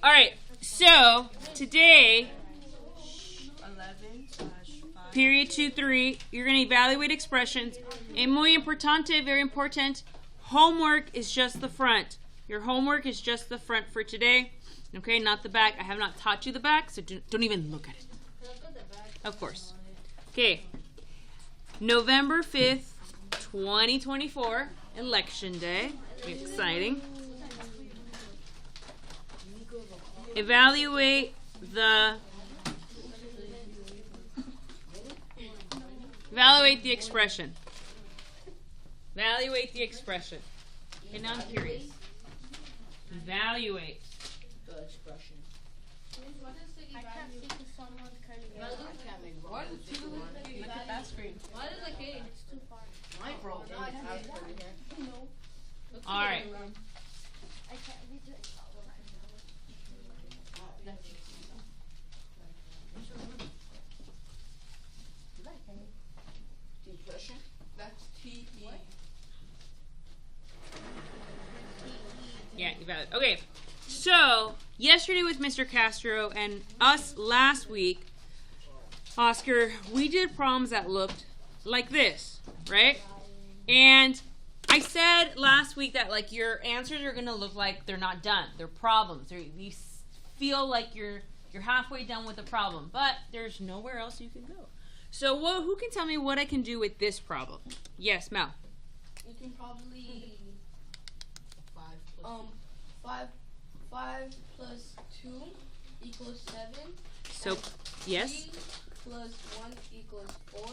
All right, so today, period 2-3, you're going to evaluate expressions. Es muy importante, very important. Homework is just the front. Your homework is just the front for today. Okay, not the back. I have not taught you the back, so don't even look at it. Of course. Okay, November 5th, 2024, Election Day. Exciting. Evaluate the expression. Evaluate the expression. Okay, now I'm curious. Evaluate the expression. Why is it too look at that screen? Why is it okay? It's too far. Mine broke. All right. I can't read it. Depression? That's T-E. Yeah, evaluate. Okay. So, yesterday with Mr. Castro and us last week, Oscar, we did problems that looked like this, right? And I said last week that like your answers are going to look like they're not done. They're problems. You feel like you're halfway done with the problem, but there's nowhere else you can go. So who can tell me what I can do with this problem? Yes, Mel. You can probably 5 plus 2 equals 7. So, yes. 3 plus 1 equals 4,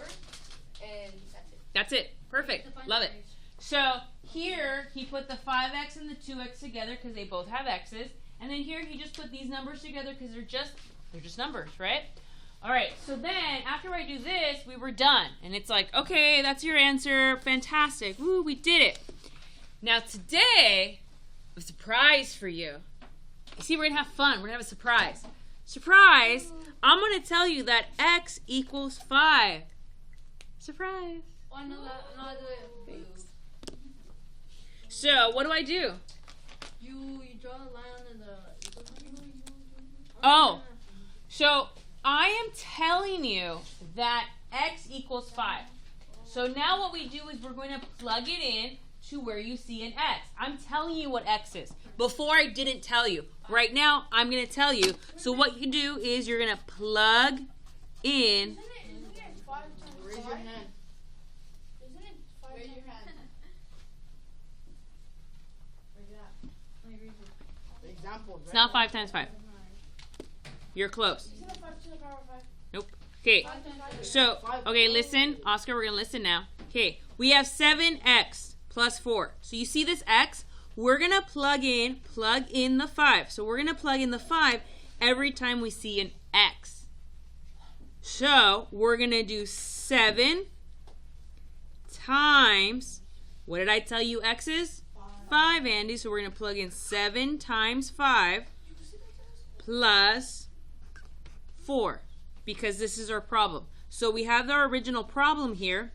and that's it. That's it. Perfect. Love it. So here he put the 5x and the 2x together because they both have x's, and then here he just put these numbers together because they're just numbers, right? All right. So then after I do this, we were done, and it's like, okay, that's your answer. Fantastic. Woo, we did it. Now today, a surprise for you. You see, we're gonna have fun. We're gonna have a surprise. Surprise! I'm gonna tell you that x equals 5. Surprise. Oh, no, Thanks. So, what do I do? You draw a line on the. Oh, so I am telling you that x equals 5. So now what we do is we're going to plug it in to where you see an x. I'm telling you what x is. Before I didn't tell you. Right now, I'm going to tell you. So what you do is you're going to plug in. Raise your hand. Raise your hand. The example. It's not 5 times 5. You're close. Nope. Okay. So, okay, listen. Oscar, we're going to listen now. Okay. We have 7x plus 4. So you see this x? We're going to plug in the 5. So we're going to plug in the 5 every time we see an x. So we're going to do 7 times, what did I tell you x is? 5, Andy. So we're going to plug in 7 times 5 plus 4 because this is our problem. So we have our original problem here.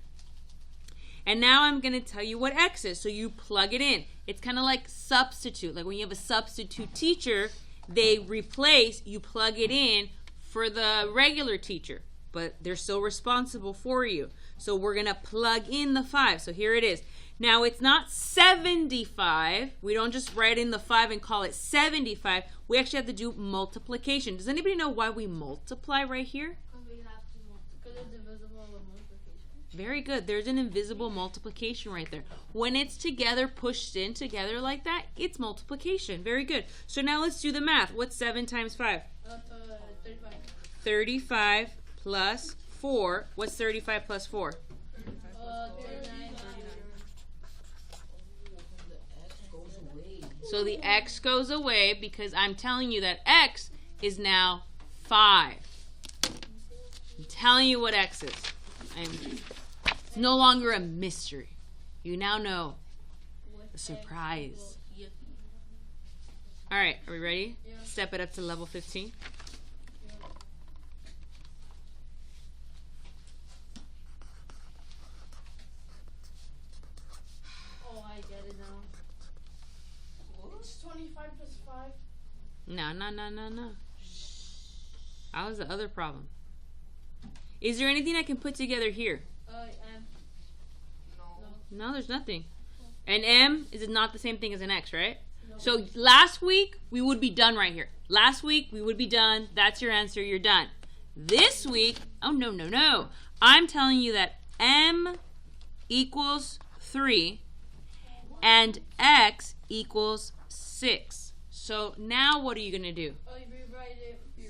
And now I'm going to tell you what x is. So you plug it in. It's kind of like substitute. Like when you have a substitute teacher, they replace, you plug it in for the regular teacher. But they're still responsible for you. So we're going to plug in the 5. So here it is. Now it's not 75. We don't just write in the 5 and call it 75. We actually have to do multiplication. Does anybody know why we multiply right here? Because it's divisible with multiplication. Very good. There's an invisible multiplication right there. When it's together, pushed in together like that, it's multiplication. Very good. So now let's do the math. What's 7 times 5? 35. 35 plus 4. What's 35 plus 4? 39. So the x goes away because I'm telling you that x is now 5. I'm telling you what x is. It's no longer a mystery. You now know. A surprise. All right, are we ready? Yeah. Step it up to level 15. Oh, I get it now. It's 25 plus 5. No. That was the other problem. Is there anything I can put together here? No, there's nothing. An M is not the same thing as an X, right? No. So last week, we would be done right here. Last week, we would be done. That's your answer. You're done. This week, oh, no. I'm telling you that M equals 3 and X equals 6. So now what are you going to do? Oh, you rewrite it. 3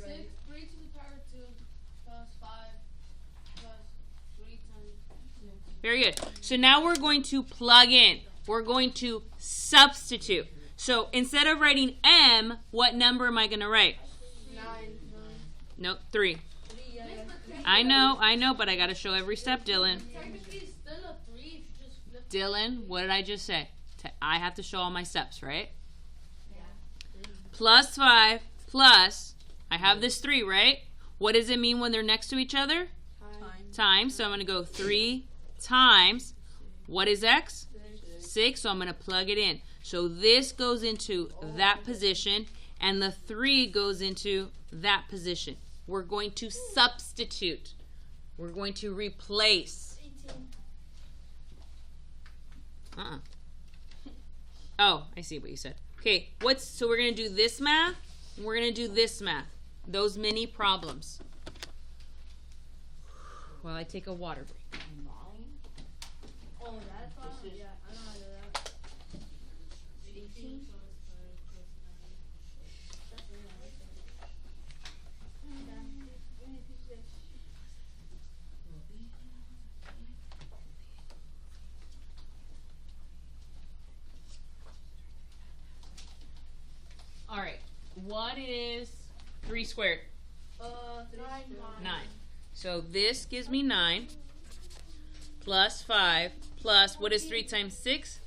to the power 2 plus 5 plus 3 times 2. Very good. So now we're going to plug in. We're going to substitute. So instead of writing M, what number am I going to write? 9. Nope, 3. I know, but I got to show every step, Dylan. Technically, it's still a 3 if you just flip. Dylan, what did I just say? I have to show all my steps, right? Yeah. Plus 5 plus, I have this 3, right? What does it mean when they're next to each other? Times. So I'm going to go 3 times. What is X? 6. So I'm going to plug it in. So this goes into that position, and the 3 goes into that position. We're going to substitute. We're going to replace. 18. Oh, I see what you said. Okay, so we're going to do this math, and we're going to do this math. Those mini problems. While I take a water break. Oh, that's awesome. Yeah, I know how to do that. 18. All right, what is 3 squared? 9. So this gives me 9 plus 5 plus, what is 3 times 6?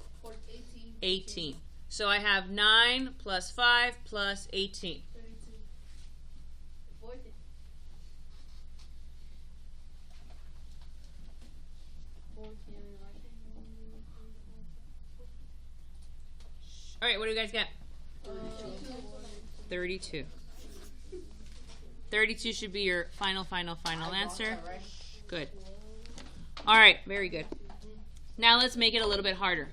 18. So I have 9 plus 5 plus 18. 32. All right, what do you guys got? 32. 32 should be your final answer. Good. All right, very good. Now let's make it a little bit harder.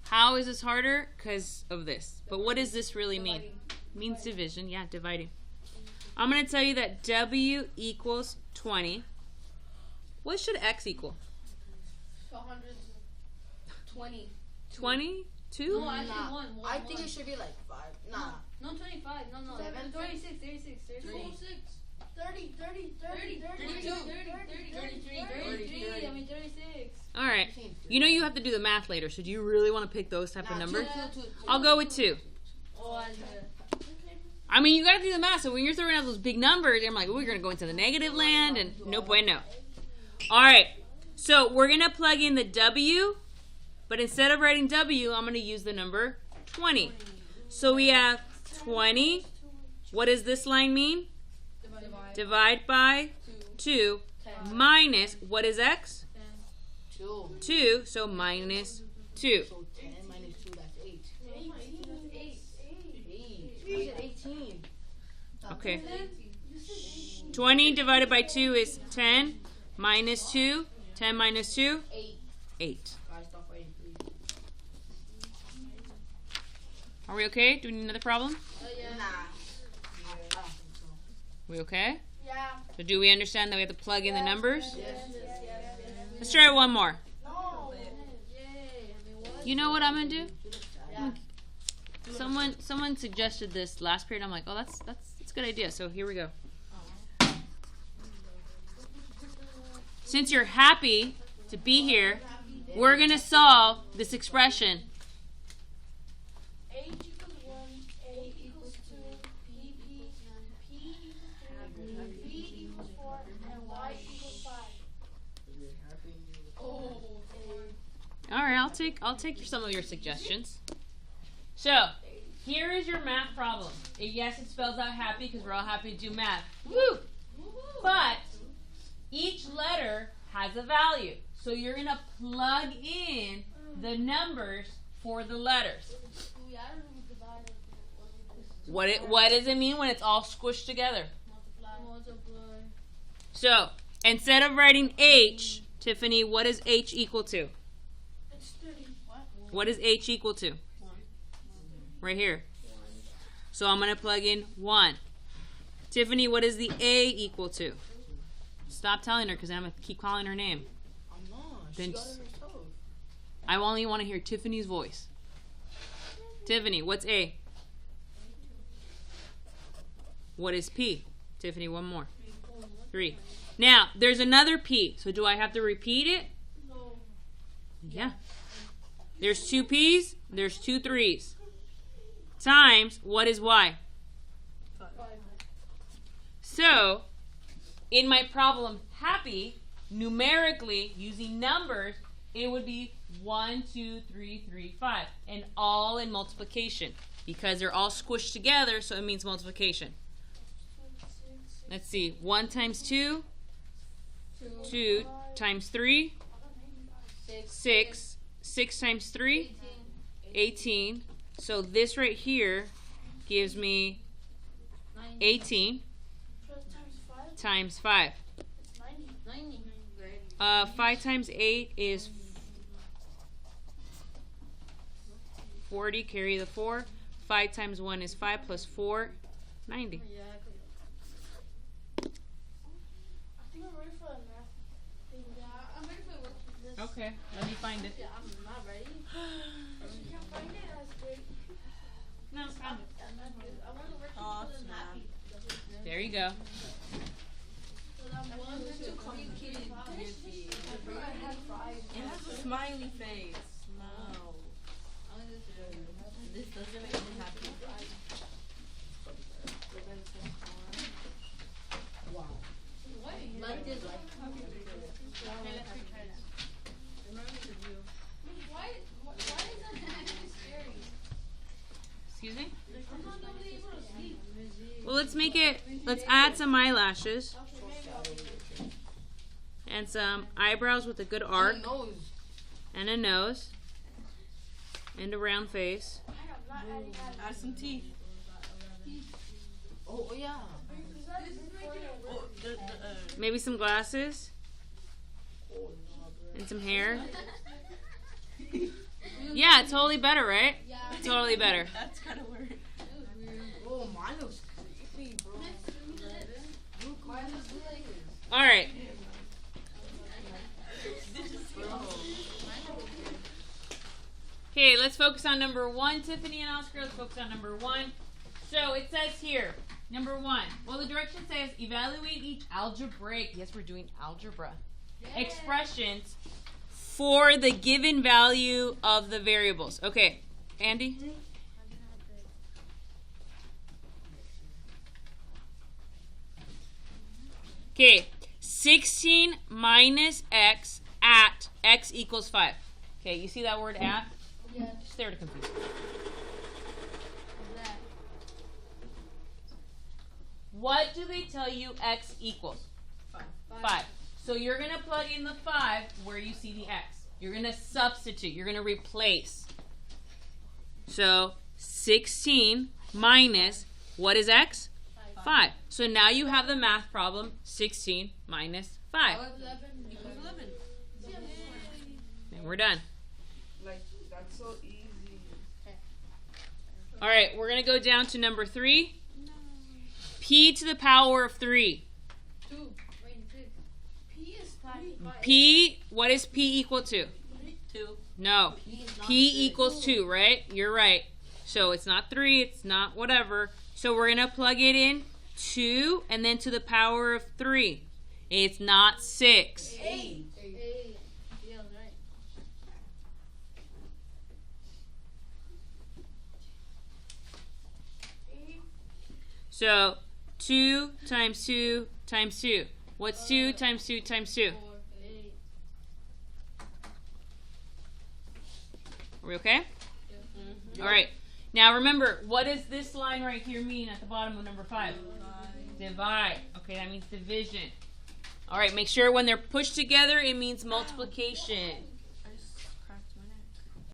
How is this harder? Because of this. But what does this really mean? It means division. Yeah, dividing. I'm going to tell you that W equals 20. What should X equal? 120. 22? No, actually one. I think it should be like 5. Nah. No, 25. No. 7? 36. 30. 33. I mean 36. All right. You know you have to do the math later, so do you really want to pick those type of numbers? I'll go with 2. Oh, I did. I mean, you got to do the math, so when you're throwing out those big numbers, I'm like, oh, we're going to go into the negative land, and no bueno. All right. So we're going to plug in the W, but instead of writing W, I'm going to use the number 20. So we have 20. What does this line mean? Divide by 2 minus, what is X? 2. So minus 2. So 10 minus 2, that's 8. 18. Okay. 20 divided by 2 is 10 minus 2. 10 minus 2? 8. Are we okay? Do we need another problem? Nah. We okay? Yeah. So do we understand that we have to plug in the numbers? Yes. Let's try it one more. No. You know what I'm gonna do? Someone suggested this last period. I'm like, oh, that's a good idea. So here we go. Since you're happy to be here, we're gonna solve this expression. H equals 1, A equals 2, P equals 4, and Y equals 5. All right, I'll take some of your suggestions. So here is your math problem. Yes, it spells out happy because we're all happy to do math. Woo! But each letter has a value. So you're going to plug in the numbers for the letters. We added and we divided. What does it mean when it's all squished together? Multiply. So, instead of writing H, Tiffany, what does H equal to? It's 30. What does H equal to? Right here. So I'm going to plug in 1. Tiffany, what does the A equal to? Stop telling her because I'm going to keep calling her name. I'm not. Then She got s- it herself. I only want to hear Tiffany's voice. Tiffany, what's A? What is P? Tiffany, one more. 3. Now, there's another P. So do I have to repeat it? No. Yeah. There's 2 P's. There's 2 3's. Times, what is Y? 5. So, in my problem happy, numerically, using numbers, it would be 1, 2, 3, 3, 5. And all in multiplication. Because they're all squished together, so it means multiplication. Let's see. 1 times 2. 2 times 3. 6. 6 times 3. 18. So this right here gives me 18 times 5. 5 times 8 is 40. Carry the 4. 5 times 1 is 5 plus 4. 90. Yeah, I think I'm ready for the math thing. yeah, I'm ready for the worksheet. This. Okay, let me find it. Yeah, I'm not ready. If you can't find it, that's great. No, I'm not good. I want the worksheet Oh, for the snap. happy. there you go. So I'm 1, 2, 3, 4, 5. I had 5. It has a smiley face. No. This doesn't make me happy. Wow. Like this, like. Okay, let's retry that. Why is that actually scary? Excuse me? I'm not gonna be able to sleep. Well, let's add some eyelashes and some eyebrows with a good arc Nose. and a nose and a round face. I am not adding that. Add some teeth. Oh yeah. Is that before your work? Oh, Maybe some glasses and some hair. Yeah, totally better, right? Yeah. Totally better. That's kind of weird. Oh, mine looks creepy, bro. Mine is like. All right. Okay, let's focus on number 1, Tiffany and Oscar. Let's focus on number 1. So it says here, number 1. Well, the direction says evaluate each algebraic. Yes, we're doing algebra. Expressions for the given value of the variables. Okay, Andy? Okay, 16 minus x at x equals 5. Okay, you see that word at? Yes. Just there to confuse you. That. What do they tell you x equals? 5. So you're going to plug in the 5 where you see the x. You're going to substitute. You're going to replace. So 16 minus, what is x? 5. So now you have the math problem, 16 minus 5. 11 equals 11. And we're done. Like, that's so easy. All right, we're going to go down to number 3. P to the power of 3. 2. Wait, 6. P is 5. P, what is P equal to? 2. No. P equals 2, right? You're right. So it's not 3, it's not whatever. So we're going to plug it in 2 and then to the power of 3. It's not 6. 8. 8. Yeah, right. So 2 times 2 times 2. What's 2 times 2 times 2? 4. 8. Are we okay? All right. Now remember, what does this line right here mean at the bottom of number 5? Divide. Okay, that means division. All right, make sure when they're pushed together, it means multiplication.